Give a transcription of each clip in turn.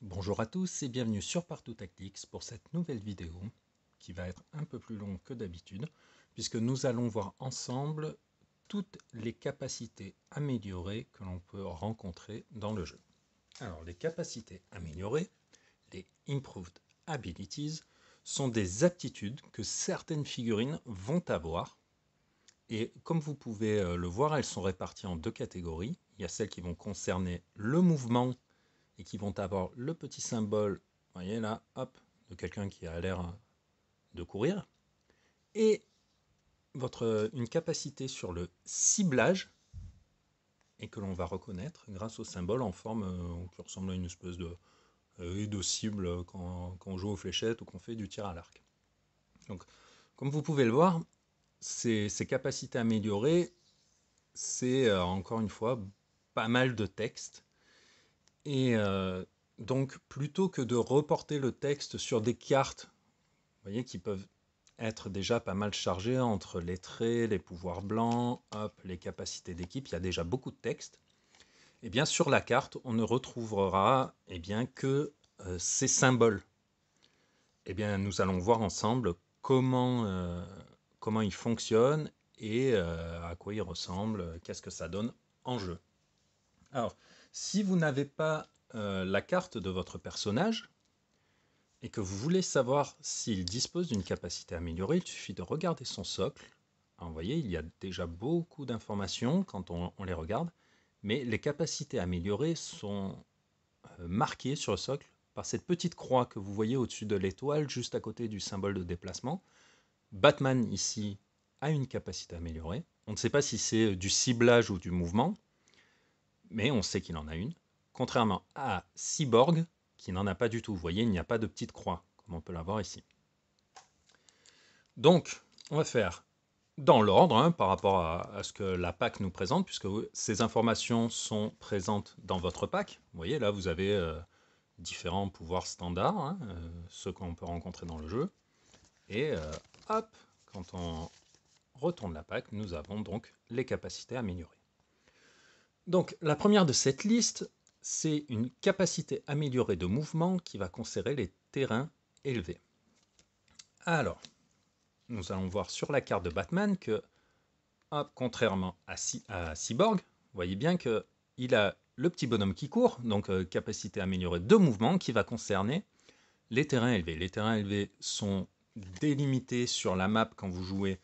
Bonjour à tous et bienvenue sur Partout Tactics pour cette nouvelle vidéo qui va être un peu plus longue que d'habitude puisque nous allons voir ensemble toutes les capacités améliorées que l'on peut rencontrer dans le jeu. Alors les capacités améliorées, les Improved Abilities, sont des aptitudes que certaines figurines vont avoir et comme vous pouvez le voir, elles sont réparties en deux catégories. Il y a celles qui vont concerner le mouvement et qui vont avoir le petit symbole, vous voyez là, hop, de quelqu'un qui a l'air de courir, et une capacité sur le ciblage, et que l'on va reconnaître grâce au symbole en forme qui ressemble à une espèce de cible quand on joue aux fléchettes ou qu'on fait du tir à l'arc. Donc, comme vous pouvez le voir, ces capacités améliorées, c'est encore une fois pas mal de texte. Et donc, plutôt que de reporter le texte sur des cartes, vous voyez, qui peuvent être déjà pas mal chargées entre les traits, les pouvoirs blancs, hop, les capacités d'équipe, il y a déjà beaucoup de texte. Et bien, sur la carte, on ne retrouvera bien, que ces symboles. Et bien, nous allons voir ensemble comment ils fonctionnent et à quoi ils ressemblent, qu'est-ce que ça donne en jeu. Alors, si vous n'avez pas la carte de votre personnage et que vous voulez savoir s'il dispose d'une capacité améliorée, il suffit de regarder son socle. Alors, vous voyez, il y a déjà beaucoup d'informations quand on les regarde, mais les capacités améliorées sont marquées sur le socle par cette petite croix que vous voyez au-dessus de l'étoile, juste à côté du symbole de déplacement. Batman, ici, a une capacité améliorée. On ne sait pas si c'est du ciblage ou du mouvement, mais on sait qu'il en a une, contrairement à Cyborg, qui n'en a pas du tout. Vous voyez, il n'y a pas de petite croix, comme on peut l'avoir ici. Donc, on va faire dans l'ordre, par rapport à ce que la PAC nous présente, puisque ces informations sont présentes dans votre PAC. Vous voyez, là, vous avez différents pouvoirs standards, ceux qu'on peut rencontrer dans le jeu. Et hop, quand on retourne la PAC, nous avons donc les capacités améliorées. Donc, la première de cette liste, c'est une capacité améliorée de mouvement qui va concerner les terrains élevés. Alors, nous allons voir sur la carte de Batman que, contrairement à Cyborg, vous voyez bien qu'il a le petit bonhomme qui court, donc capacité améliorée de mouvement, qui va concerner les terrains élevés. Les terrains élevés sont délimités sur la map quand vous jouez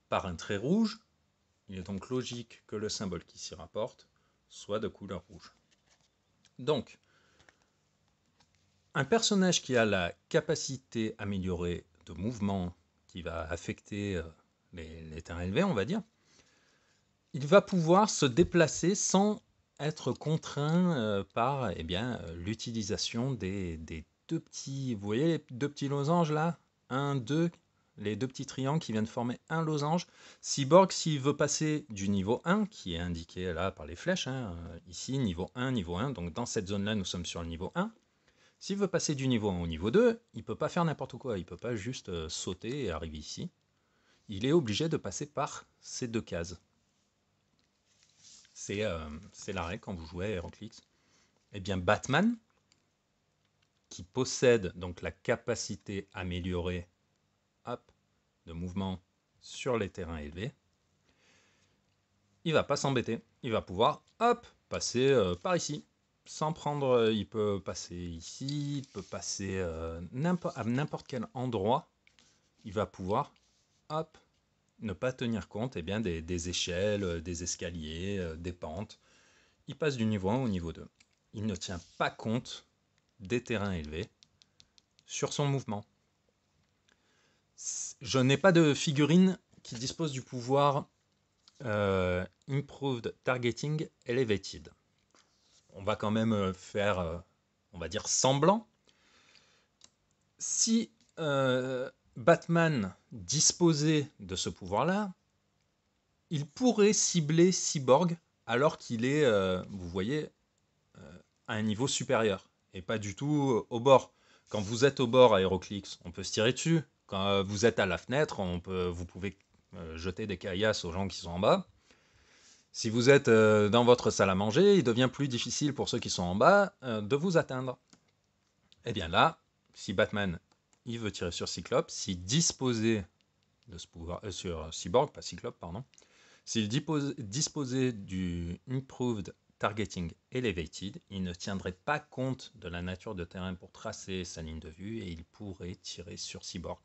par un trait rouge. Il est donc logique que le symbole qui s'y rapporte soit de couleur rouge. Donc, un personnage qui a la capacité améliorée de mouvement qui va affecter les terrains élevés, on va dire, il va pouvoir se déplacer sans être contraint par l'utilisation des deux petits, vous voyez les deux petits losanges là, un, deux, les deux petits triangles qui viennent former un losange. Cyborg, s'il veut passer du niveau 1, qui est indiqué là par les flèches, ici niveau 1, donc dans cette zone là nous sommes sur le niveau 1, s'il veut passer du niveau 1 au niveau 2, il ne peut pas faire n'importe quoi, il ne peut pas juste sauter et arriver ici. Il est obligé de passer par ces deux cases. C'est la règle quand vous jouez à HeroClix. Eh bien, Batman, qui possède donc la capacité améliorée de mouvement sur les terrains élevés, il va pas s'embêter. Il va pouvoir passer par ici. Sans prendre, il peut passer ici, il peut passer à n'importe quel endroit. Il va pouvoir ne pas tenir compte des échelles, des escaliers, des pentes. Il passe du niveau 1 au niveau 2. Il ne tient pas compte des terrains élevés sur son mouvement. Je n'ai pas de figurine qui dispose du pouvoir Improved Targeting Elevated. On va quand même faire, on va dire, semblant. Si Batman disposait de ce pouvoir-là, il pourrait cibler Cyborg alors qu'il est, vous voyez, à un niveau supérieur et pas du tout au bord. Quand vous êtes au bord à HeroClix, on peut se tirer dessus. Quand vous êtes à la fenêtre, vous pouvez jeter des caillasses aux gens qui sont en bas. Si vous êtes dans votre salle à manger, il devient plus difficile pour ceux qui sont en bas de vous atteindre. Eh bien là, si Batman il veut tirer sur Cyclope, s'il disposait de ce pouvoir, sur Cyborg, pas Cyclope, pardon, s'il disposait du Improved Targeting Elevated, il ne tiendrait pas compte de la nature de terrain pour tracer sa ligne de vue et il pourrait tirer sur Cyborg.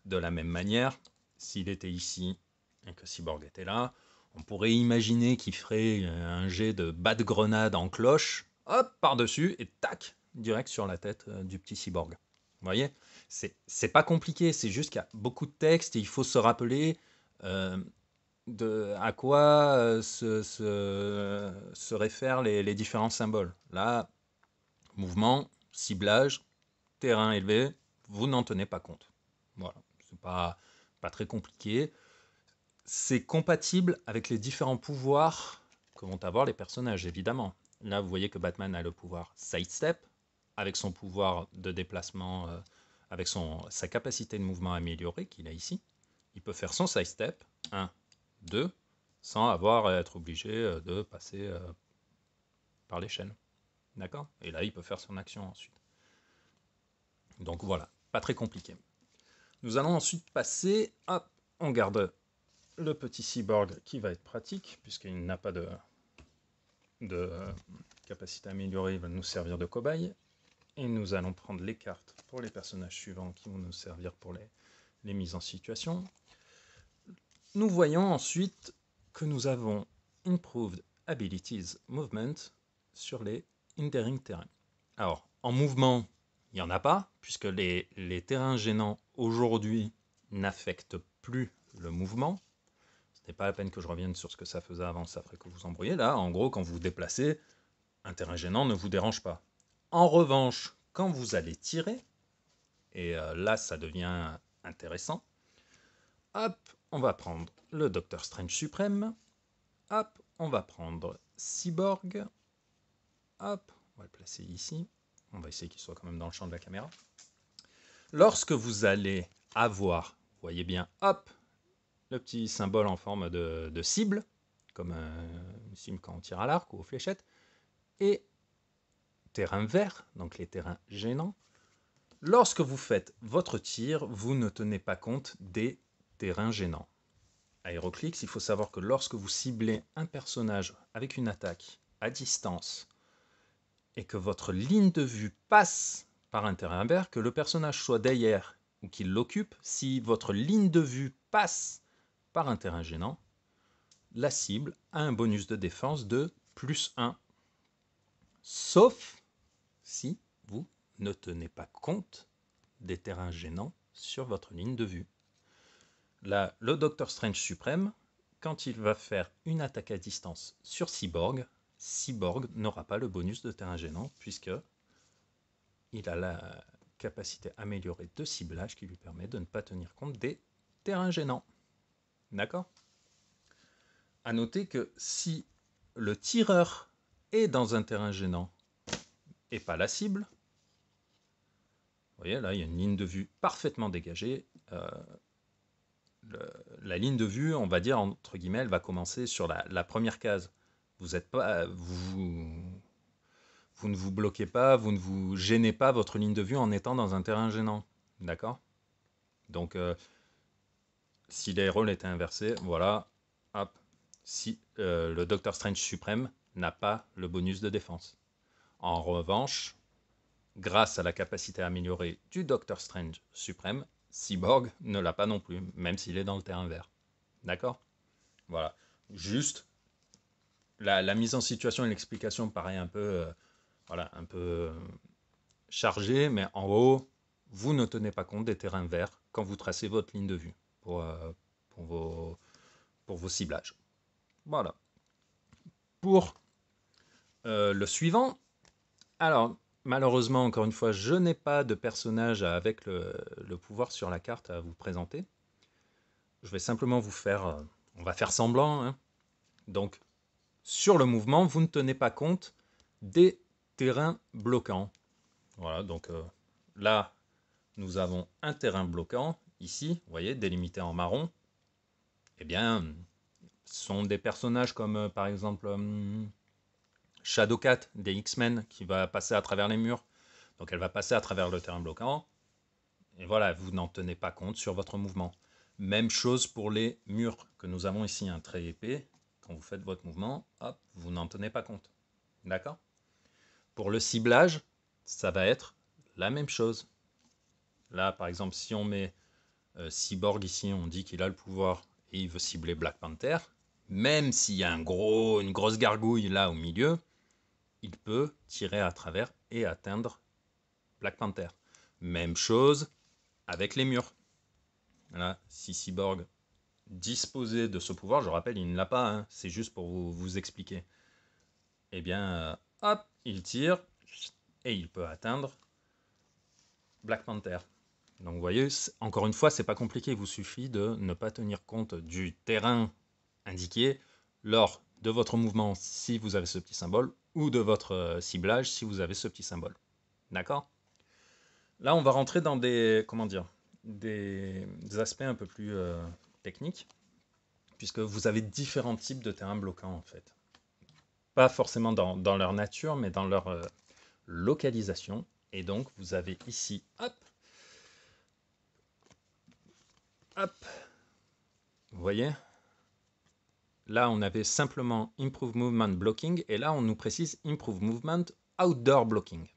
De la même manière, s'il était ici et que Cyborg était là, on pourrait imaginer qu'il ferait un jet de bat-grenade en cloche, hop, par-dessus, et tac, direct sur la tête du petit Cyborg. Vous voyez, c'est pas compliqué, c'est juste qu'il y a beaucoup de texte et il faut se rappeler à quoi se réfèrent les différents symboles. Là, mouvement, ciblage, terrain élevé, vous n'en tenez pas compte. Voilà, c'est pas très compliqué. C'est compatible avec les différents pouvoirs que vont avoir les personnages, évidemment. Là, vous voyez que Batman a le pouvoir sidestep, avec son pouvoir de déplacement, avec sa capacité de mouvement améliorée qu'il a ici. Il peut faire son sidestep, 1, 2, sans avoir à être obligé de passer par l'échelle. D'accord? Et là, il peut faire son action ensuite. Donc voilà, pas très compliqué. Nous allons ensuite passer, hop, on garde le petit cyborg qui va être pratique, puisqu'il n'a pas de capacité améliorée, il va nous servir de cobaye. Et nous allons prendre les cartes pour les personnages suivants qui vont nous servir pour les mises en situation. Nous voyons ensuite que nous avons Improved Abilities Movement sur les Hindering Terrains. Alors, en mouvement, il n'y en a pas, puisque les terrains gênants aujourd'hui n'affectent plus le mouvement. Ce n'est pas la peine que je revienne sur ce que ça faisait avant, ça ferait que vous embrouillez. Là, en gros, quand vous vous déplacez, un terrain gênant ne vous dérange pas. En revanche, quand vous allez tirer, et là ça devient intéressant, hop, on va prendre le Docteur Strange suprême, hop, on va prendre Cyborg, hop, on va le placer ici, on va essayer qu'il soit quand même dans le champ de la caméra. Lorsque vous allez avoir, vous voyez bien, hop, le petit symbole en forme de cible, comme une cible quand on tire à l'arc ou aux fléchettes, et terrain vert, donc les terrains gênants. Lorsque vous faites votre tir, vous ne tenez pas compte des terrains gênants. Aéroclix, il faut savoir que lorsque vous ciblez un personnage avec une attaque à distance et que votre ligne de vue passe par un terrain vert, que le personnage soit derrière ou qu'il l'occupe, si votre ligne de vue passe par un terrain gênant, la cible a un bonus de défense de +1. Sauf si vous ne tenez pas compte des terrains gênants sur votre ligne de vue. Là, le Docteur Strange suprême, quand il va faire une attaque à distance sur Cyborg, Cyborg n'aura pas le bonus de terrain gênant puisque il a la capacité améliorée de ciblage qui lui permet de ne pas tenir compte des terrains gênants. D'accord? À noter que si le tireur est dans un terrain gênant et pas la cible, vous voyez là, il y a une ligne de vue parfaitement dégagée. La ligne de vue, on va dire, entre guillemets, elle va commencer sur la première case. Vous ne vous bloquez pas, vous ne vous gênez pas votre ligne de vue en étant dans un terrain gênant. D'accord? Donc, si les rôles étaient inversés, voilà, hop, si le Docteur Strange suprême n'a pas le bonus de défense. En revanche, grâce à la capacité améliorée du Docteur Strange suprême, Cyborg ne l'a pas non plus, même s'il est dans le terrain vert. D'accord? Voilà. Juste, la mise en situation et l'explication paraît un peu, un peu chargée, mais en haut, vous ne tenez pas compte des terrains verts quand vous tracez votre ligne de vue pour vos ciblages. Voilà. Pour le suivant, alors, malheureusement, encore une fois, je n'ai pas de personnage avec le pouvoir sur la carte à vous présenter. Je vais simplement vous faire, on va faire semblant, hein. Donc, sur le mouvement, vous ne tenez pas compte des terrains bloquants. Voilà, donc là, nous avons un terrain bloquant, ici, vous voyez, délimité en marron. Eh bien, ce sont des personnages comme, par exemple, Shadowcat des X-Men, qui va passer à travers les murs. Donc elle va passer à travers le terrain bloquant. Et voilà, vous n'en tenez pas compte sur votre mouvement. Même chose pour les murs que nous avons ici, un trait épais. Quand vous faites votre mouvement, hop, vous n'en tenez pas compte. D'accord? Pour le ciblage, ça va être la même chose. Là, par exemple, si on met Cyborg ici, on dit qu'il a le pouvoir et il veut cibler Black Panther, même s'il y a une grosse gargouille là au milieu, il peut tirer à travers et atteindre Black Panther. Même chose avec les murs. Voilà, si Cyborg disposait de ce pouvoir, je rappelle, il ne l'a pas, hein, c'est juste pour vous expliquer. Eh bien, hop, il tire et il peut atteindre Black Panther. Donc vous voyez, encore une fois, c'est pas compliqué, il vous suffit de ne pas tenir compte du terrain indiqué lors de votre mouvement si vous avez ce petit symbole ou de votre ciblage si vous avez ce petit symbole. D'accord? Là, on va rentrer dans des, comment dire, des aspects un peu plus techniques, puisque vous avez différents types de terrains bloquants en fait. Pas forcément dans leur nature, mais dans leur localisation. Et donc, vous avez ici, hop, hop, vous voyez? Là, on avait simplement Improve Movement Blocking, et là, on nous précise Improve Movement Outdoor Blocking.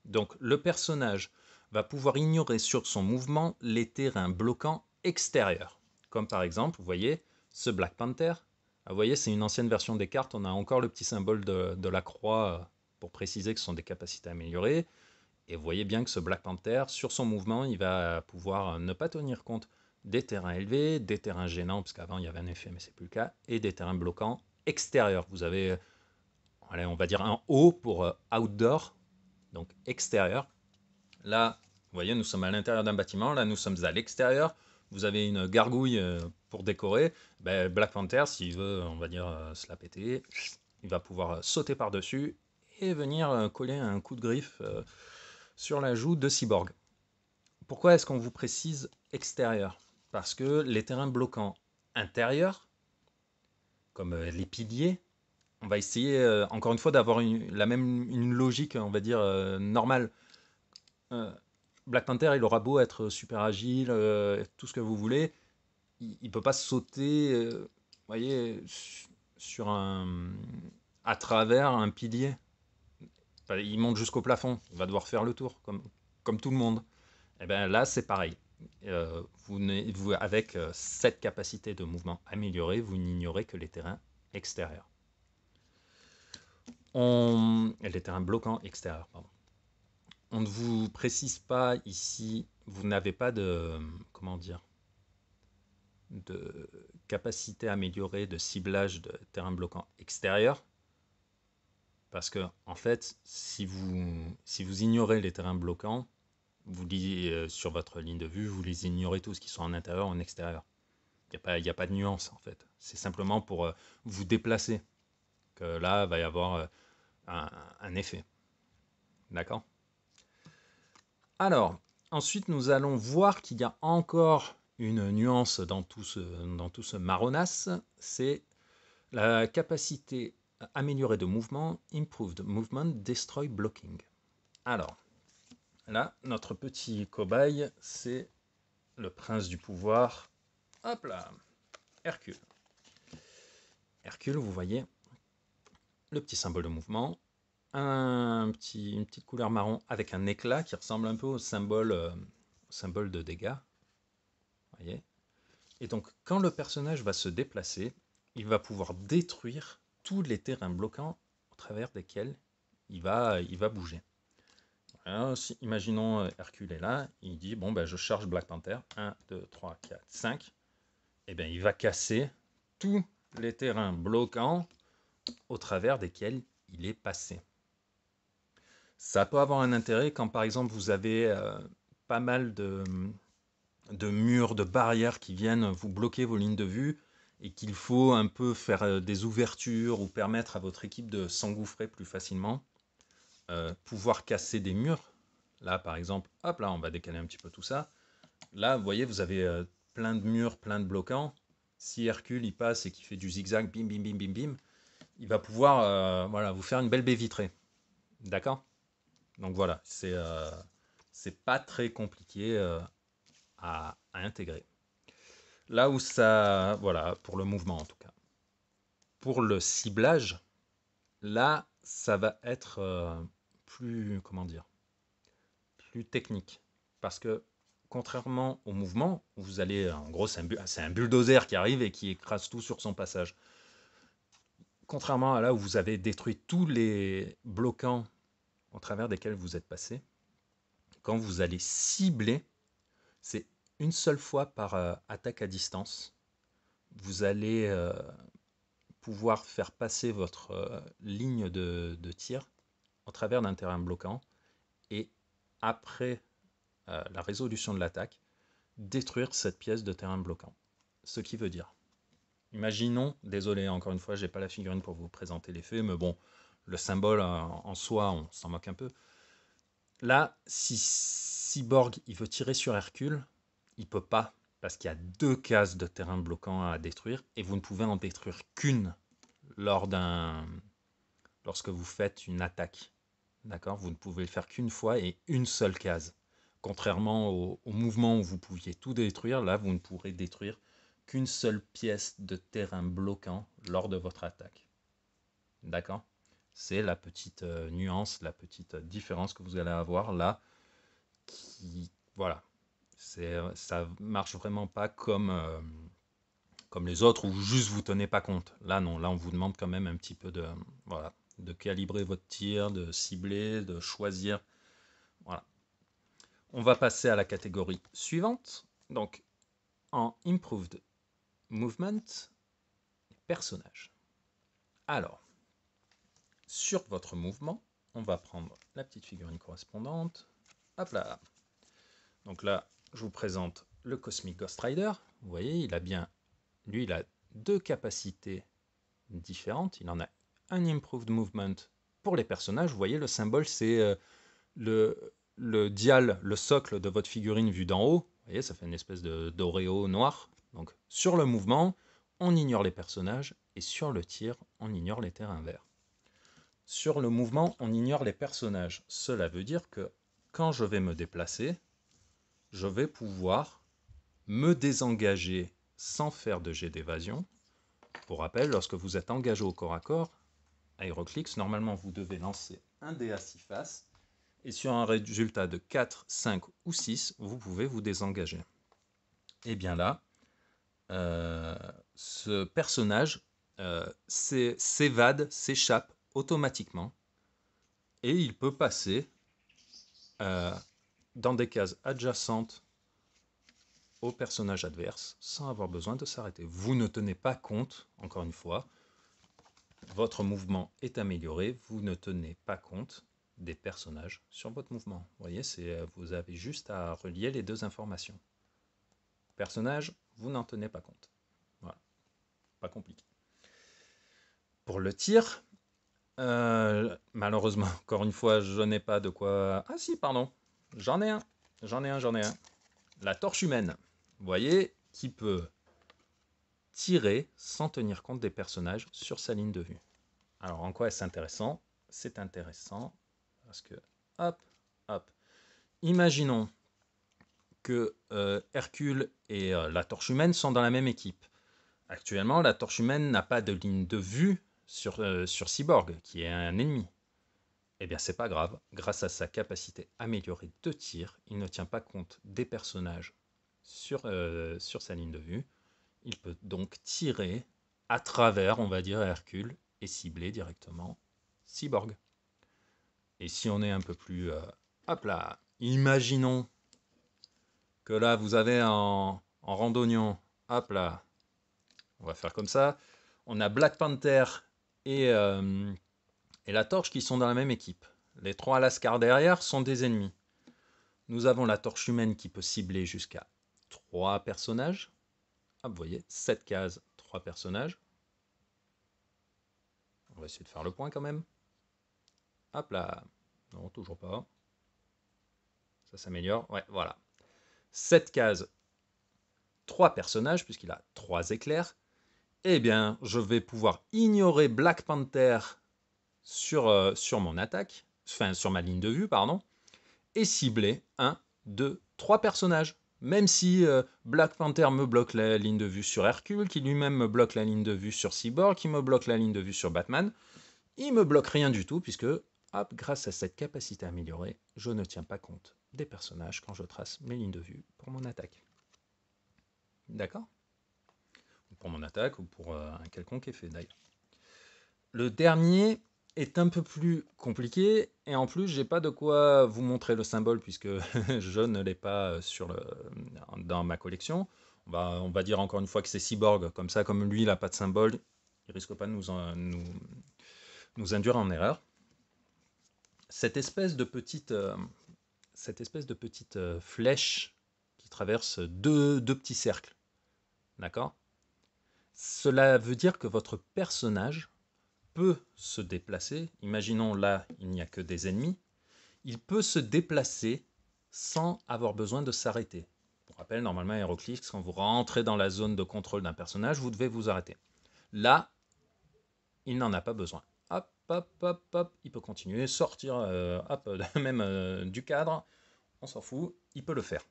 Donc, le personnage va pouvoir ignorer sur son mouvement les terrains bloquants extérieurs. Comme par exemple, vous voyez, ce Black Panther. Vous voyez, c'est une ancienne version des cartes. On a encore le petit symbole de la croix pour préciser que ce sont des capacités améliorées. Et vous voyez bien que ce Black Panther, sur son mouvement, il va pouvoir ne pas tenir compte des terrains élevés, des terrains gênants, parce qu'avant il y avait un effet, mais c'est plus le cas, et des terrains bloquants extérieurs. Vous avez, allez, on va dire un O pour outdoor, donc extérieur. Là, vous voyez, nous sommes à l'intérieur d'un bâtiment, là nous sommes à l'extérieur. Vous avez une gargouille pour décorer. Ben, Black Panther, s'il veut, on va dire, se la péter, il va pouvoir sauter par-dessus et venir coller un coup de griffe sur la joue de Cyborg. Pourquoi est-ce qu'on vous précise extérieur? Parce que les terrains bloquants intérieurs, comme les piliers, on va essayer encore une fois d'avoir une logique, on va dire, normale. Euh, Black Panther, il aura beau être super agile, tout ce que vous voulez, il ne peut pas sauter, voyez, sur à travers un pilier. Enfin, il monte jusqu'au plafond, il va devoir faire le tour, comme tout le monde. Et bien là, c'est pareil. Avec cette capacité de mouvement améliorée, vous n'ignorez que les terrains extérieurs. Les terrains bloquants extérieurs, pardon. On ne vous précise pas ici, vous n'avez pas de, comment dire, de capacité améliorée de ciblage de terrains bloquants extérieurs. Parce que, en fait, si vous ignorez les terrains bloquants, vous lisez sur votre ligne de vue, vous les ignorez tous, qui sont en intérieur ou en extérieur. Il n'y a pas de nuance, en fait. C'est simplement pour vous déplacer que là, il va y avoir un effet. D'accord? Alors, ensuite, nous allons voir qu'il y a encore une nuance dans tout ce marronasse. C'est la capacité améliorée de mouvement, Improved Movement Destroy Blocking. Alors, là, notre petit cobaye, c'est le prince du pouvoir. Hop là, Hercule. Hercule, vous voyez, le petit symbole de mouvement, une petite couleur marron avec un éclat qui ressemble un peu au symbole de dégâts. Voyez. Et donc, quand le personnage va se déplacer, il va pouvoir détruire tous les terrains bloquants au travers desquels il va bouger. Alors, imaginons Hercule est là, il dit, bon, ben, je charge Black Panther, 1, 2, 3, 4, 5. Et bien, il va casser tous les terrains bloquants au travers desquels il est passé. Ça peut avoir un intérêt quand, par exemple, vous avez pas mal de murs, de barrières qui viennent vous bloquer vos lignes de vue et qu'il faut un peu faire des ouvertures ou permettre à votre équipe de s'engouffrer plus facilement. Pouvoir casser des murs. Là, par exemple, hop, là, on va décaler un petit peu tout ça. Là, vous voyez, vous avez plein de murs, plein de bloquants. Si Hercule, il passe et qu'il fait du zigzag, bim, bim, bim, bim, bim, il va pouvoir voilà, vous faire une belle baie vitrée. D'accord? Donc voilà, c'est pas très compliqué à intégrer. Là où ça, voilà, pour le mouvement en tout cas. Pour le ciblage, là, ça va être plus, comment dire, plus technique. Parce que contrairement au mouvement, où vous allez, en gros, c'est un bulldozer qui arrive et qui écrase tout sur son passage. Contrairement à là où vous avez détruit tous les bloquants au travers desquels vous êtes passé, quand vous allez cibler, c'est une seule fois par attaque à distance. Vous allez pouvoir faire passer votre ligne de tir au travers d'un terrain bloquant et après la résolution de l'attaque, détruire cette pièce de terrain bloquant. Ce qui veut dire, imaginons, désolé encore une fois, j'ai pas la figurine pour vous présenter l'effet, mais bon, le symbole en soi, on s'en moque un peu. Là, si Cyborg il veut tirer sur Hercule, il peut pas, parce qu'il y a 2 cases de terrain bloquant à détruire, et vous ne pouvez en détruire qu'une lorsque vous faites une attaque. D'accord? Vous ne pouvez le faire qu'une fois et une seule case. Contrairement au mouvement où vous pouviez tout détruire, là, vous ne pourrez détruire qu'une seule pièce de terrain bloquant lors de votre attaque. D'accord? C'est la petite nuance, la petite différence que vous allez avoir là, qui, voilà, ça marche vraiment pas comme les autres où juste vous tenez pas compte. Là, non, là, on vous demande quand même un petit peu voilà, de calibrer votre tir, de cibler, de choisir. Voilà. On va passer à la catégorie suivante. Donc, en Improved Movement, personnage. Alors, sur votre mouvement, on va prendre la petite figurine correspondante. Hop là. Donc là, je vous présente le Cosmic Ghost Rider. Vous voyez, lui, il a 2 capacités différentes. Il en a un Improved Movement pour les personnages. Vous voyez, le symbole, c'est le dial, le socle de votre figurine vu d'en haut. Vous voyez, ça fait une espèce d'auréo noir. Donc, sur le mouvement, on ignore les personnages, et sur le tir, on ignore les terrains verts. Sur le mouvement, on ignore les personnages. Cela veut dire que quand je vais me déplacer, je vais pouvoir me désengager sans faire de jet d'évasion. Pour rappel, lorsque vous êtes engagé au corps à corps, Aeroclix, normalement vous devez lancer un dé à 6 faces, et sur un résultat de 4, 5 ou 6, vous pouvez vous désengager. Et bien là, ce personnage s'évade, s'échappe automatiquement, et il peut passer dans des cases adjacentes au personnage adverse sans avoir besoin de s'arrêter. Vous ne tenez pas compte, encore une fois, votre mouvement est amélioré, vous ne tenez pas compte des personnages sur votre mouvement. Vous voyez, vous avez juste à relier les 2 informations. Personnage, vous n'en tenez pas compte. Voilà, pas compliqué. Pour le tir, malheureusement, encore une fois, je n'ai pas de quoi... Ah si, pardon, j'en ai un. La torche humaine, vous voyez, qui peut tirer sans tenir compte des personnages sur sa ligne de vue. Alors, en quoi est-ce intéressant? C'est intéressant parce que, hop, hop, imaginons que Hercule et la torche humaine sont dans la même équipe. Actuellement, la torche humaine n'a pas de ligne de vue sur Cyborg, qui est un ennemi. Eh bien, c'est pas grave. Grâce à sa capacité améliorée de tir, il ne tient pas compte des personnages sur sa ligne de vue. Il peut donc tirer à travers, on va dire, Hercule et cibler directement Cyborg. Et si on est un peu plus... hop là, imaginons que là, vous avez en randonnion, hop là, on va faire comme ça, on a Black Panther et la Torche qui sont dans la même équipe. Les 3 Lascars derrière sont des ennemis. Nous avons la Torche humaine qui peut cibler jusqu'à 3 personnages. Hop, vous voyez, 7 cases, 3 personnages. On va essayer de faire le point quand même. Hop là. Non, toujours pas. Ça s'améliore. Ouais, voilà. 7 cases, 3 personnages, puisqu'il a 3 éclairs. Eh bien, je vais pouvoir ignorer Black Panther sur mon attaque. enfin sur ma ligne de vue, pardon, et cibler 1, 2, 3 personnages. Même si Black Panther me bloque la ligne de vue sur Hercule, qui lui-même me bloque la ligne de vue sur Cyborg, qui me bloque la ligne de vue sur Batman, il me bloque rien du tout, puisque hop, grâce à cette capacité améliorée, je ne tiens pas compte des personnages quand je trace mes lignes de vue pour mon attaque. D'accord? Pour mon attaque ou pour un quelconque effet d'ailleurs. Le dernier est un peu plus compliqué et en plus j'ai pas de quoi vous montrer le symbole puisque je ne l'ai pas dans ma collection. On va dire encore une fois que c'est Cyborg, comme ça comme lui il n'a pas de symbole, il risque pas de nous induire en erreur. Cette espèce de petite flèche qui traverse deux petits cercles, d'accord? Cela veut dire que votre personnage peut se déplacer. Imaginons là, il n'y a que des ennemis. Il peut se déplacer sans avoir besoin de s'arrêter. Pour rappel, normalement, HeroClix, quand vous rentrez dans la zone de contrôle d'un personnage, vous devez vous arrêter. Là, il n'en a pas besoin. Hop, hop, hop, hop, il peut continuer, sortir hop, même du cadre, on s'en fout, il peut le faire.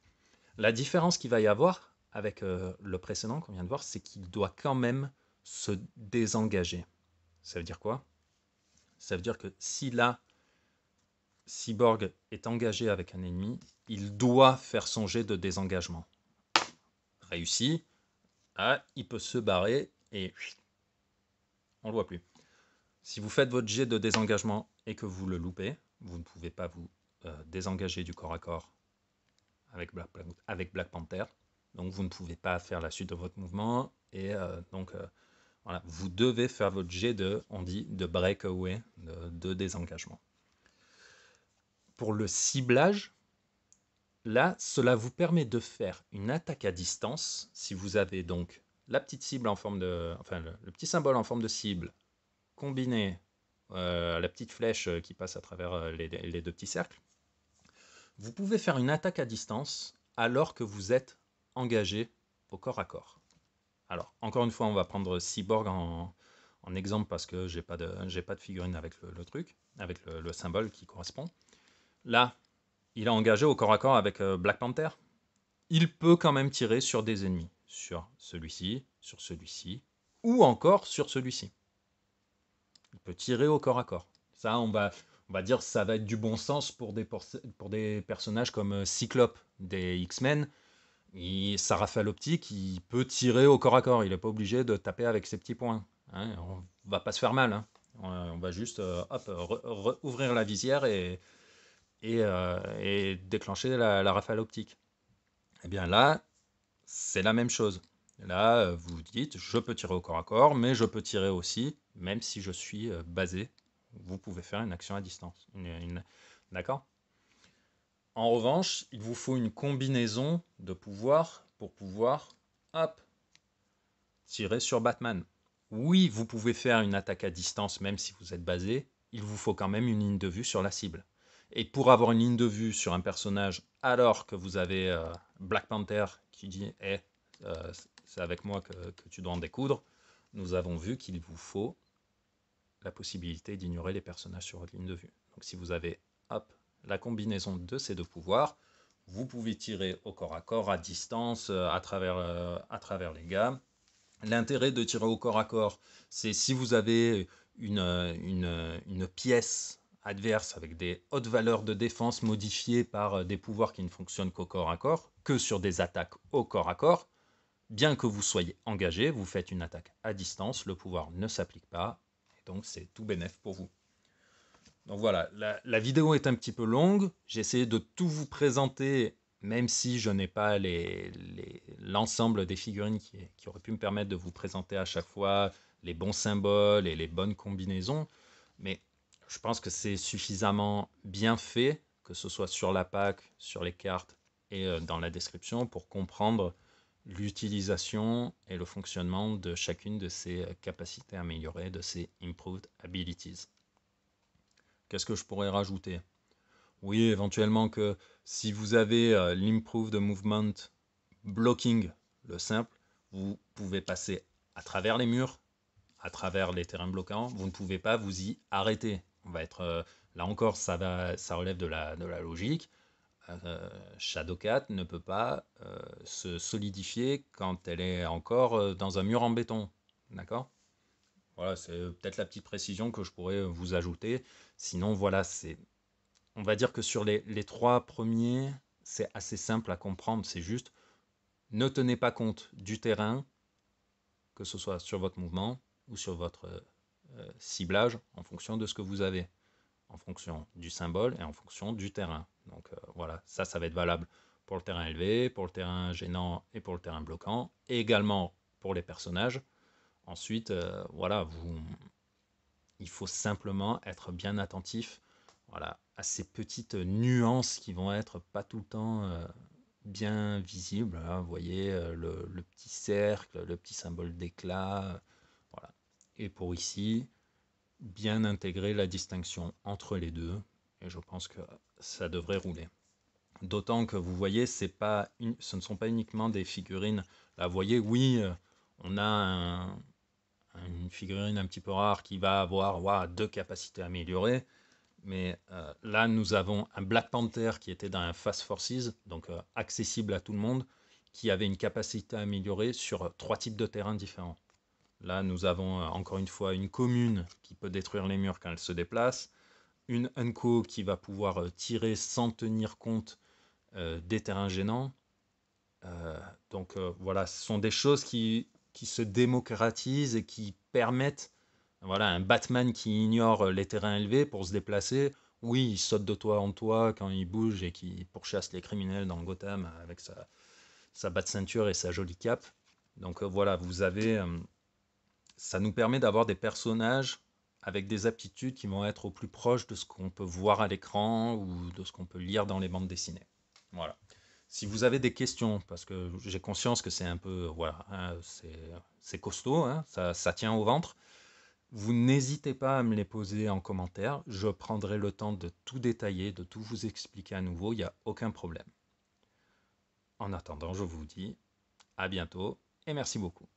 La différence qu'il va y avoir avec le précédent qu'on vient de voir, c'est qu'il doit quand même se désengager. Ça veut dire quoi? Ça veut dire que si là, Cyborg est engagé avec un ennemi, il doit faire son jet de désengagement. Réussi, il peut se barrer et on ne le voit plus. Si vous faites votre jet de désengagement et que vous le loupez, vous ne pouvez pas vous désengager du corps à corps avec Black Panther. Donc vous ne pouvez pas faire la suite de votre mouvement et voilà, vous devez faire votre jet de breakaway, de désengagement. Pour le ciblage, là, cela vous permet de faire une attaque à distance. Si vous avez donc la petite cible en forme de, enfin le petit symbole en forme de cible, combiné à la petite flèche qui passe à travers les deux petits cercles, vous pouvez faire une attaque à distance alors que vous êtes engagé au corps à corps. Alors, encore une fois, on va prendre Cyborg en exemple parce que j'ai pas de figurine avec le truc, avec le symbole qui correspond. Là, il est engagé au corps à corps avec Black Panther. Il peut quand même tirer sur des ennemis, sur celui-ci, ou encore sur celui-ci. Il peut tirer au corps à corps. Ça, on va dire, ça va être du bon sens pour des personnages comme Cyclope des X-Men. Sa rafale optique, il peut tirer au corps à corps. Il n'est pas obligé de taper avec ses petits poings. Hein. On va pas se faire mal. Hein. On va juste ouvrir la visière et déclencher la rafale optique. Eh bien là, c'est la même chose. Là, vous dites, je peux tirer au corps à corps, mais je peux tirer aussi, même si je suis basé. Vous pouvez faire une action à distance. D'accord? En revanche, il vous faut une combinaison de pouvoirs pour pouvoir, hop, tirer sur Batman. Oui, vous pouvez faire une attaque à distance, même si vous êtes basé. Il vous faut quand même une ligne de vue sur la cible. Et pour avoir une ligne de vue sur un personnage, alors que vous avez Black Panther qui dit c'est avec moi que tu dois en découdre, nous avons vu qu'il vous faut la possibilité d'ignorer les personnages sur votre ligne de vue. Donc si vous avez la combinaison de ces deux pouvoirs, vous pouvez tirer au corps à corps, à distance, à travers les gars. L'intérêt de tirer au corps à corps, c'est si vous avez une pièce adverse avec des hautes valeurs de défense modifiées par des pouvoirs qui ne fonctionnent qu'au corps à corps, que sur des attaques au corps à corps, bien que vous soyez engagé, vous faites une attaque à distance, le pouvoir ne s'applique pas, et donc c'est tout bénef pour vous. Donc voilà, la vidéo est un petit peu longue, j'ai essayé de tout vous présenter, même si je n'ai pas l'ensemble des figurines qui auraient pu me permettre de vous présenter à chaque fois les bons symboles et les bonnes combinaisons, mais je pense que c'est suffisamment bien fait, que ce soit sur la pack, sur les cartes et dans la description, pour comprendre l'utilisation et le fonctionnement de chacune de ces capacités améliorées, de ces Improved Abilities. Qu'est-ce que je pourrais rajouter? Oui, éventuellement que si vous avez l'Improved Movement Blocking, le simple, vous pouvez passer à travers les murs, à travers les terrains bloquants, vous ne pouvez pas vous y arrêter. On va être Là encore, ça relève de la logique. Shadowcat ne peut pas se solidifier quand elle est encore dans un mur en béton. D'accord? Voilà, c'est peut-être la petite précision que je pourrais vous ajouter. Sinon, voilà, on va dire que sur les trois premiers, c'est assez simple à comprendre. C'est juste, ne tenez pas compte du terrain, que ce soit sur votre mouvement ou sur votre ciblage, en fonction de ce que vous avez, en fonction du symbole et en fonction du terrain. Donc voilà, ça va être valable pour le terrain élevé, pour le terrain gênant et pour le terrain bloquant, et également pour les personnages. Ensuite, voilà, il faut simplement être bien attentif, voilà, à ces petites nuances qui vont être pas tout le temps bien visibles. Hein. Vous voyez le petit cercle, le petit symbole d'éclat. Voilà. Et pour ici, bien intégrer la distinction entre les deux. Et je pense que ça devrait rouler. D'autant que vous voyez, ce ne sont pas uniquement des figurines. Là, vous voyez, oui, on a une figurine un petit peu rare qui va avoir deux capacités améliorées. Mais là, nous avons un Black Panther qui était dans un Fast Forces, donc accessible à tout le monde, qui avait une capacité améliorée sur trois types de terrains différents. Là, nous avons encore une fois une commune qui peut détruire les murs quand elle se déplace, une Unco qui va pouvoir tirer sans tenir compte des terrains gênants. Donc voilà, ce sont des choses qui se démocratisent et qui permettent, voilà, un Batman qui ignore les terrains élevés pour se déplacer. Oui, il saute de toit en toit quand il bouge et qui pourchasse les criminels dans Gotham avec sa batte-ceinture et sa jolie cape. Donc voilà, ça nous permet d'avoir des personnages avec des aptitudes qui vont être au plus proche de ce qu'on peut voir à l'écran ou de ce qu'on peut lire dans les bandes dessinées. Voilà. Si vous avez des questions, parce que j'ai conscience que c'est un peu, voilà, hein, c'est costaud, hein, ça tient au ventre, vous n'hésitez pas à me les poser en commentaire. Je prendrai le temps de tout détailler, de tout vous expliquer à nouveau, il n'y a aucun problème. En attendant, je vous dis à bientôt et merci beaucoup.